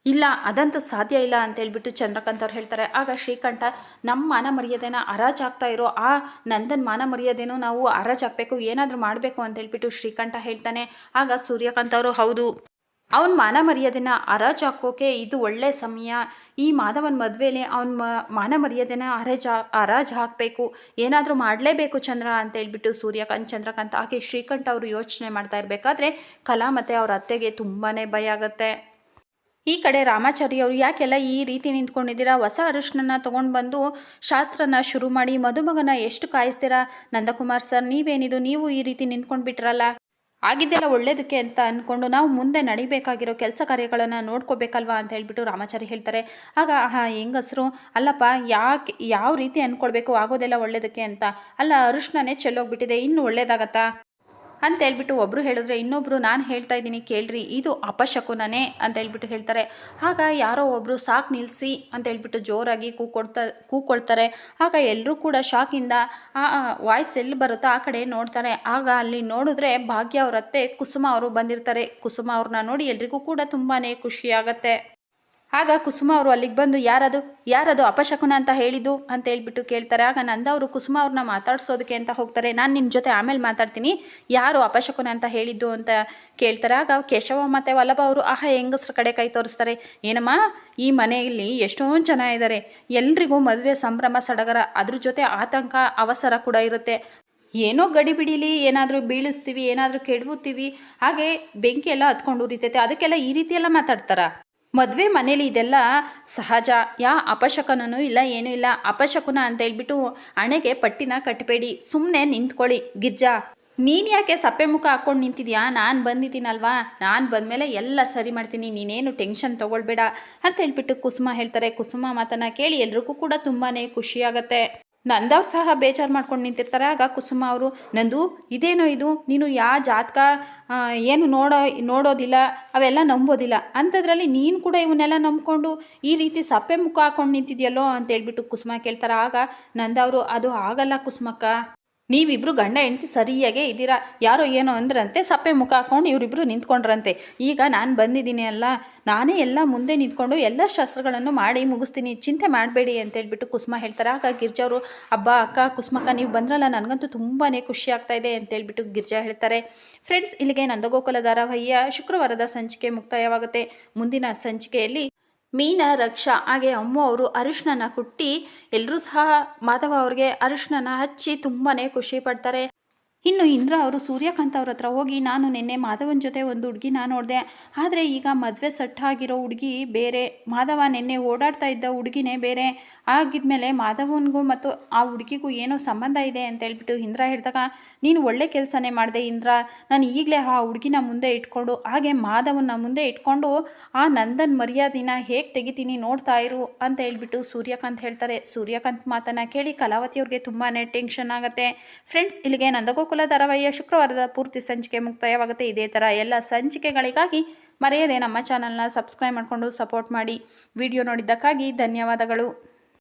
ಇಲ್ಲ ಅದಂತೂ ಸಾಧ್ಯ ಇಲ್ಲ ಅಂತ ಹೇಳ್ಬಿಟ್ಟು ಚಂದ್ರಕಾಂತ್ ಅವ್ರು ಹೇಳ್ತಾರೆ. ಆಗ ಶ್ರೀಕಂಠ ನಮ್ಮ ಮಾನ ಮರ್ಯಾದೆನ ಹರಾಜಾಗ್ತಾ ಇರೋ ಆ ನಂದನ್ ಮಾನ ಮರ್ಯಾದೆನೂ ನಾವು ಹರಾಜಾಗಬೇಕು, ಏನಾದರೂ ಮಾಡಬೇಕು ಅಂತ ಹೇಳ್ಬಿಟ್ಟು ಶ್ರೀಕಂಠ ಹೇಳ್ತಾನೆ. ಆಗ ಸೂರ್ಯಕಾಂತ್ ಅವರು ಹೌದು, ಅವನ ಮಾನ ಮರ್ಯಾದೆನ ಹರಾಜು ಹಾಕೋಕೆ ಇದು ಒಳ್ಳೆ ಸಮಯ, ಈ ಮಾಧವನ ಮದುವೆಲಿ ಅವನ ಮಾನ ಮರ್ಯಾದೆನ ಹರಾಜು ಹಾಕಬೇಕು, ಏನಾದರೂ ಮಾಡಲೇಬೇಕು ಚಂದ್ರ ಅಂತ ಹೇಳ್ಬಿಟ್ಟು ಚಂದ್ರಕಾಂತ್ ಹಾಗೆ ಶ್ರೀಕಂಠ ಅವರು ಯೋಚನೆ ಮಾಡ್ತಾ ಇರಬೇಕಾದ್ರೆ ಕಲಾ ಮತ್ತು ಅವ್ರ ಅತ್ತೆಗೆ ತುಂಬಾ ಭಯ ಆಗುತ್ತೆ. ಈ ಕಡೆ ರಾಮಾಚಾರಿ ಅವರು ಯಾಕೆಲ್ಲ ಈ ರೀತಿ ನಿಂತ್ಕೊಂಡಿದ್ದೀರಾ, ಹೊಸ ಅರಿಶಿನ ತೊಗೊಂಡು ಬಂದು ಶಾಸ್ತ್ರನ ಶುರು ಮಾಡಿ ಮದುಮಗನ ಎಷ್ಟು ಕಾಯಿಸ್ತೀರಾ, ನಂದಕುಮಾರ್ ಸರ್ ನೀವೇನಿದು ನೀವು ಈ ರೀತಿ ನಿಂತ್ಕೊಂಡು ಬಿಟ್ರಲ್ಲ, ಆಗಿದ್ದೆಲ್ಲ ಒಳ್ಳೇದಕ್ಕೆ ಅಂತ ಅಂದ್ಕೊಂಡು ನಾವು ಮುಂದೆ ನಡಿಬೇಕಾಗಿರೋ ಕೆಲಸ ಕಾರ್ಯಗಳನ್ನು ನೋಡ್ಕೋಬೇಕಲ್ವಾ ಅಂತ ಹೇಳ್ಬಿಟ್ಟು ರಾಮಾಚಾರಿ ಹೇಳ್ತಾರೆ. ಆಗ ಹೆಂಗಸರು ಅಲ್ಲಪ್ಪ ಯಾವ ರೀತಿ ಅಂದ್ಕೊಳ್ಬೇಕು, ಆಗೋದೆಲ್ಲ ಒಳ್ಳೇದಕ್ಕೆ ಅಂತ, ಅಲ್ಲ ಅರಿಶಿನೇ ಚೆಲ್ಲೋಗ್ಬಿಟ್ಟಿದೆ, ಇನ್ನು ಒಳ್ಳೇದಾಗತ್ತಾ ಅಂತ ಹೇಳ್ಬಿಟ್ಟು ಒಬ್ಬರು ಹೇಳಿದ್ರೆ ಇನ್ನೊಬ್ಬರು ನಾನು ಹೇಳ್ತಾ ಇದ್ದೀನಿ ಕೇಳ್ರಿ ಇದು ಅಪಶಕುನನೇ ಅಂತ ಹೇಳ್ಬಿಟ್ಟು ಹೇಳ್ತಾರೆ. ಆಗ ಯಾರೋ ಒಬ್ಬರು ಸಾಕು ನಿಲ್ಲಿಸಿ ಅಂತ ಹೇಳ್ಬಿಟ್ಟು ಜೋರಾಗಿ ಕೂಕೊಳ್ತಾರೆ. ಆಗ ಎಲ್ಲರೂ ಕೂಡ ಶಾಕಿಂದ ಆ ವಾಯ್ಸ್ ಎಲ್ಲಿ ಬರುತ್ತೋ ಆ ಕಡೆ ನೋಡ್ತಾರೆ. ಆಗ ಅಲ್ಲಿ ನೋಡಿದ್ರೆ ಭಾಗ್ಯ ಅವ್ರ ಅತ್ತೆ ಕುಸುಮ ಅವರು ಬಂದಿರ್ತಾರೆ. ಕುಸುಮ ಅವ್ರನ್ನ ನೋಡಿ ಎಲ್ರಿಗೂ ಕೂಡ ತುಂಬಾ ಖುಷಿಯಾಗತ್ತೆ. ಆಗ ಕುಸುಮ ಅವರು ಅಲ್ಲಿಗೆ ಬಂದು ಯಾರದು ಅಪಶಕುನ ಅಂತ ಹೇಳಿದ್ದು ಅಂತ ಹೇಳ್ಬಿಟ್ಟು ಕೇಳ್ತಾರೆ. ಆಗ ನಂದವರು ಕುಸುಮ ಅವ್ರನ್ನ ಮಾತಾಡ್ಸೋದಕ್ಕೆ ಅಂತ ಹೋಗ್ತಾರೆ. ನಾನು ನಿಮ್ಮ ಜೊತೆ ಆಮೇಲೆ ಮಾತಾಡ್ತೀನಿ, ಯಾರು ಅಪಶಕುನ ಅಂತ ಹೇಳಿದ್ದು ಅಂತ ಕೇಳ್ತಾರೆ. ಆಗ ಕೇಶವ ಮತ್ತು ವಲ್ಲಭ ಅವರು ಹೆಂಗಸ್ರ ಕಡೆ ಕೈ ತೋರಿಸ್ತಾರೆ. ಏನಮ್ಮ ಈ ಮನೆಯಲ್ಲಿ ಎಷ್ಟೊಂದು ಜನ ಇದ್ದಾರೆ, ಎಲ್ರಿಗೂ ಮದುವೆ ಸಂಭ್ರಮ ಸಡಗರ, ಅದ್ರ ಜೊತೆ ಆತಂಕ ಅವಸರ ಕೂಡ ಇರುತ್ತೆ. ಏನೋ ಗಡಿ ಬಿಡಿಲಿ ಏನಾದರೂ ಬೀಳಿಸ್ತೀವಿ, ಏನಾದರೂ ಕೆಡವುತ್ತೀವಿ, ಹಾಗೆ ಬೆಂಕಿ ಎಲ್ಲ ಹತ್ಕೊಂಡು ಉರಿತೈತೆ, ಅದಕ್ಕೆಲ್ಲ ಈ ರೀತಿ ಎಲ್ಲ ಮಾತಾಡ್ತಾರ. ಮದುವೆ ಮನೇಲಿ ಇದೆಲ್ಲ ಸಹಜ, ಅಪಶಕನೂ ಇಲ್ಲ ಏನೂ ಇಲ್ಲ. ಅಪಶಕುನ ಅಂತ ಹೇಳ್ಬಿಟ್ಟು ಹಣೆಗೆ ಪಟ್ಟಿನ ಕಟ್ಟಬೇಡಿ, ಸುಮ್ಮನೆ ನಿಂತ್ಕೊಳ್ಳಿ. ಗಿರ್ಜಾ ನೀನು ಯಾಕೆ ಸಪ್ಪೆ ಮುಖ ಹಾಕ್ಕೊಂಡು ನಿಂತಿದ್ಯಾ, ನಾನು ಬಂದಿದ್ದೀನಲ್ವಾ, ನಾನು ಬಂದಮೇಲೆ ಎಲ್ಲ ಸರಿ ಮಾಡ್ತೀನಿ, ನೀನೇನು ಟೆನ್ಷನ್ ತೊಗೊಳ್ಬೇಡ ಅಂತ ಹೇಳ್ಬಿಟ್ಟು ಕುಸುಮ ಹೇಳ್ತಾರೆ. ಕುಸುಮ ಮಾತನ್ನು ಕೇಳಿ ಎಲ್ರಿಗೂ ಕೂಡ ತುಂಬಾ ಖುಷಿಯಾಗತ್ತೆ. ನಂದವ್ ಸಹ ಬೇಜಾರು ಮಾಡ್ಕೊಂಡು ನಿಂತಿರ್ತಾರೆ. ಆಗ ಕುಸುಮ ಅವರು ನಂದು ಇದೇನೋ ಇದು, ನೀನು ಜಾತಕ ಏನು ನೋಡೋದಿಲ್ಲ, ಅವೆಲ್ಲ ನಂಬೋದಿಲ್ಲ, ಅಂಥದ್ರಲ್ಲಿ ನೀನು ಕೂಡ ಇವನ್ನೆಲ್ಲ ನಂಬ್ಕೊಂಡು ಈ ರೀತಿ ಸಪ್ಪೆ ಮುಖ ಹಾಕ್ಕೊಂಡು ನಿಂತಿದ್ಯಲ್ಲೋ ಅಂತ ಹೇಳ್ಬಿಟ್ಟು ಕುಸುಮ ಕೇಳ್ತಾರೆ. ಆಗ ನಂದವರು ಅದು ಆಗಲ್ಲ ಕುಸುಮಕ್ಕ, ನೀವಿಬ್ಬರು ಗಂಡ ಹೆಂಡತಿ ಸರಿಯಾಗೇ ಇದ್ದೀರಾ, ಯಾರೋ ಏನೋ ಅಂದ್ರಂತೆ ಸಪ್ಪೆ ಮುಖ ಹಾಕ್ಕೊಂಡು ಇವರಿಬ್ಬರು ನಿಂತ್ಕೊಂಡ್ರಂತೆ, ಈಗ ನಾನು ಬಂದಿದ್ದೀನಿ ಅಲ್ಲ, ನಾನೇ ಎಲ್ಲ ಮುಂದೆ ನಿಂತ್ಕೊಂಡು ಎಲ್ಲ ಶಾಸ್ತ್ರಗಳನ್ನು ಮಾಡಿ ಮುಗಿಸ್ತೀನಿ, ಚಿಂತೆ ಮಾಡಬೇಡಿ ಅಂತ ಹೇಳ್ಬಿಟ್ಟು ಕುಸುಮ ಹೇಳ್ತಾರೆ. ಆಗ ಗಿರ್ಜಾ ಅವರು ಅಕ್ಕ ಕುಸುಮಕ್ಕ ನೀವು ಬಂದ್ರಲ್ಲ, ನನಗಂತೂ ತುಂಬಾ ಖುಷಿ ಆಗ್ತಾ ಇದೆ ಅಂತ ಹೇಳ್ಬಿಟ್ಟು ಗಿರ್ಜಾ ಹೇಳ್ತಾರೆ. ಫ್ರೆಂಡ್ಸ್, ಇಲ್ಲಿಗೆ ನಂದಗೋಕುಲ ಧಾರಾವಾಹಿಯ ಶುಕ್ರವಾರದ ಸಂಚಿಕೆ ಮುಕ್ತಾಯವಾಗುತ್ತೆ. ಮುಂದಿನ ಸಂಚಿಕೆಯಲ್ಲಿ ಮೀನಾ, ರಕ್ಷಾ ಹಾಗೆ ಅಮ್ಮು ಅವರು ಅರಿಶಿನ ಕುಟ್ಟಿ ಎಲ್ಲರೂ ಸಹ ಮಾಧವ ಅವ್ರಿಗೆ ಅರಿಶಿನ ಹಚ್ಚಿ ತುಂಬಾ ಖುಷಿ ಪಡ್ತಾರೆ. ಇನ್ನು ಇಂದ್ರ ಅವರು ಸೂರ್ಯಕಾಂತ್ ಅವ್ರ ಹತ್ರ ಹೋಗಿ ನಾನು ನಿನ್ನೆ ಮಾಧವನ ಜೊತೆ ಒಂದು ಹುಡುಗಿನ ನೋಡಿದೆ, ಆದರೆ ಈಗ ಮದುವೆ ಸಟ್ಟಾಗಿರೋ ಹುಡುಗಿ ಬೇರೆ, ಮಾಧವ ನಿನ್ನೆ ಓಡಾಡ್ತಾ ಇದ್ದ ಹುಡುಗಿನೇ ಬೇರೆ, ಆಗಿದ್ಮೇಲೆ ಮಾಧವನಿಗೂ ಮತ್ತು ಆ ಹುಡುಗಿಗೂ ಏನೋ ಸಂಬಂಧ ಇದೆ ಅಂತ ಹೇಳ್ಬಿಟ್ಟು ಇಂದ್ರ ಹೇಳಿದಾಗ ನೀನು ಒಳ್ಳೆ ಕೆಲಸನೇ ಮಾಡಿದೆ ಇಂದ್ರ, ನಾನು ಈಗಲೇ ಆ ಹುಡುಗಿನ ಮುಂದೆ ಇಟ್ಕೊಂಡು ಹಾಗೆ ಮಾಧವನ ಮುಂದೆ ಇಟ್ಕೊಂಡು ಆ ನಂದನ್ ಮರ್ಯಾದಿನ ಹೇಗೆ ತೆಗಿತೀನಿ ನೋಡ್ತಾ ಇರು ಅಂತ ಹೇಳ್ಬಿಟ್ಟು ಸೂರ್ಯಕಾಂತ್ ಹೇಳ್ತಾರೆ. ಸೂರ್ಯಕಾಂತ್ ಮಾತನ್ನು ಕೇಳಿ ಕಲಾವತಿಯವ್ರಿಗೆ ತುಂಬಾ ಟೆನ್ಷನ್ ಆಗುತ್ತೆ. ಫ್ರೆಂಡ್ಸ್, ಇಲ್ಲಿಗೆ ನಂದಗೋಕುಲ ಧಾರಾವಾಹಿಯ ಶುಕ್ರವಾರದ ಪೂರ್ತಿ ಸಂಚಿಕೆ ಮುಕ್ತಾಯವಾಗುತ್ತೆ. ಇದೇ ಥರ ಎಲ್ಲ ಸಂಚಿಕೆಗಳಿಗಾಗಿ ಮರೆಯದೆ ನಮ್ಮ ಚಾನಲ್ನ ಸಬ್ಸ್ಕ್ರೈಬ್ ಮಾಡಿಕೊಂಡು ಸಪೋರ್ಟ್ ಮಾಡಿ. ವಿಡಿಯೋ ನೋಡಿದ್ದಕ್ಕಾಗಿ ಧನ್ಯವಾದಗಳು.